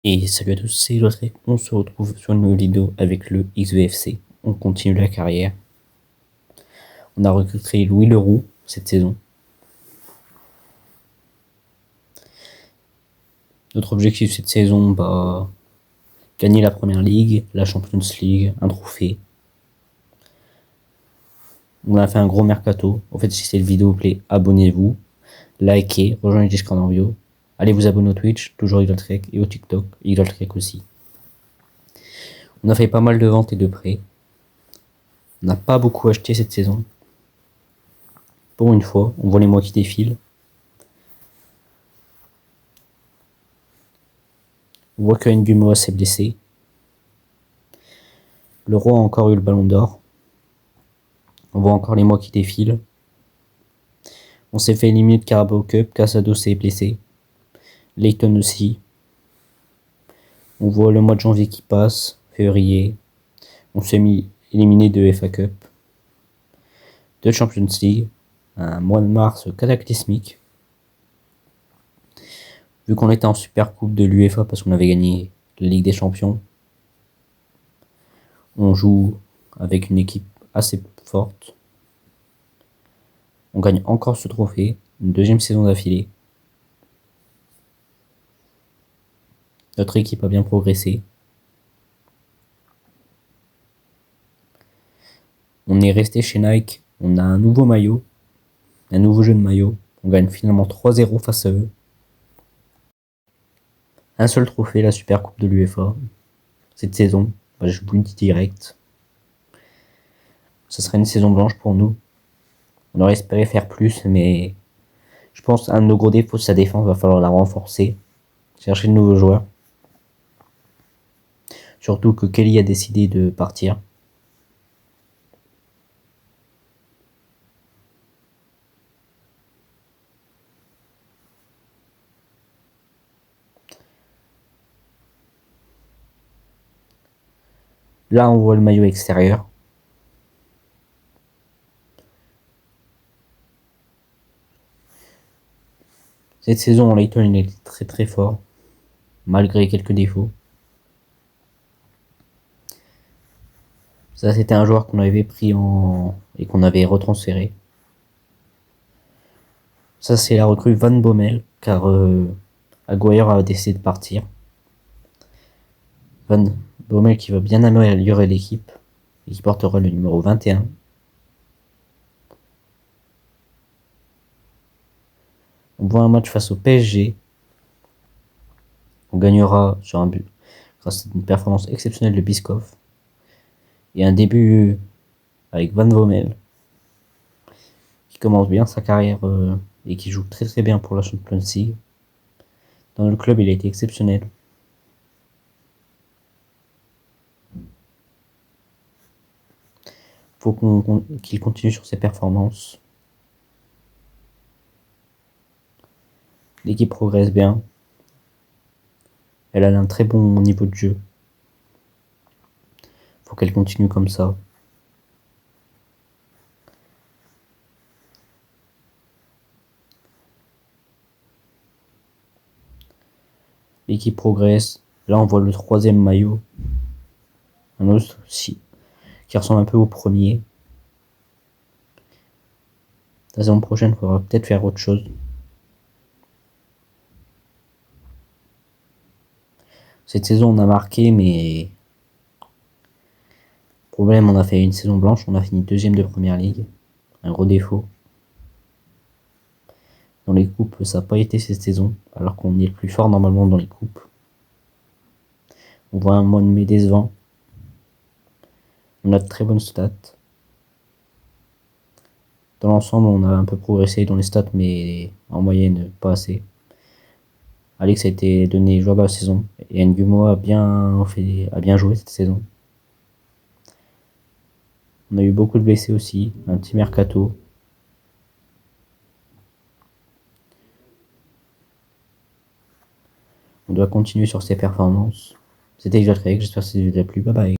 Et salut à tous, c'est Lotrek, on se retrouve sur une nouvelle vidéo avec le XVFC. On continue la carrière. On a recruté Louis Leroux cette saison. Notre objectif cette saison, gagner la première ligue, la Champions League, un trophée. On a fait un gros mercato. En fait, si cette vidéo vous plaît, abonnez-vous, likez, rejoignez Discord en bio. Allez vous abonner au Twitch, toujours Igoltrek, et au TikTok, Igoltrek aussi. On a fait pas mal de ventes et de prêts. On n'a pas beaucoup acheté cette saison. Pour une fois, on voit les mois qui défilent. On voit que Ngumoa s'est blessé. Le roi a encore eu le ballon d'or. On voit encore les mois qui défilent. On s'est fait éliminer de Carabao Cup. Casado s'est blessé. Leighton aussi. On voit le mois de janvier qui passe. Février. On s'est mis éliminé de FA Cup. De Champions League. Un mois de mars cataclysmique. Vu qu'on était en super coupe de l'UEFA parce qu'on avait gagné la Ligue des Champions. On joue avec une équipe assez forte. On gagne encore ce trophée, une deuxième saison d'affilée. Notre équipe a bien progressé. On est resté chez Nike, on a un nouveau maillot, un nouveau jeu de maillot. On gagne finalement 3-0 face à eux. Un seul trophée, la Super Coupe de l'UEFA. Cette saison, je vous le dis direct. Ce serait une saison blanche pour nous. On aurait espéré faire plus, mais je pense qu'un de nos gros défauts, sa défense, va falloir la renforcer. Chercher de nouveaux joueurs. Surtout que Kelly a décidé de partir. Là, on voit le maillot extérieur. Cette saison, Leighton, il est très très fort, malgré quelques défauts. Ça, c'était un joueur qu'on avait pris et qu'on avait retransféré. Ça, c'est la recrue Van Bommel, car Aguirre a décidé de partir. Van Bommel qui va bien améliorer l'équipe et qui portera le numéro 21. On voit un match face au PSG. On gagnera sur un but grâce à une performance exceptionnelle de Biscoff. Et un début avec Van Bommel qui commence bien sa carrière et qui joue très très bien pour la Champions League. Dans le club, il a été exceptionnel. Faut qu'il continue sur ses performances. L'équipe progresse bien. Elle a un très bon niveau de jeu. Faut qu'elle continue comme ça. L'équipe progresse. Là, on voit le troisième maillot. Un autre qui ressemble un peu au premier. La saison prochaine, il faudra peut-être faire autre chose. Cette saison, on a marqué, mais problème, on a fait une saison blanche. On a fini deuxième de première ligue. Un gros défaut. Dans les coupes, ça n'a pas été cette saison, alors qu'on est le plus fort normalement dans les coupes. On voit un mois de mai décevant. On a de très bonnes stats. Dans l'ensemble, on a un peu progressé dans les stats, mais en moyenne, pas assez. Alex a été donné joueur de la saison et Ngumo a bien joué cette saison. On a eu beaucoup de blessés aussi, un petit mercato. On doit continuer sur ses performances. C'était Jotrek, j'espère que ça vous a plu. Bye bye.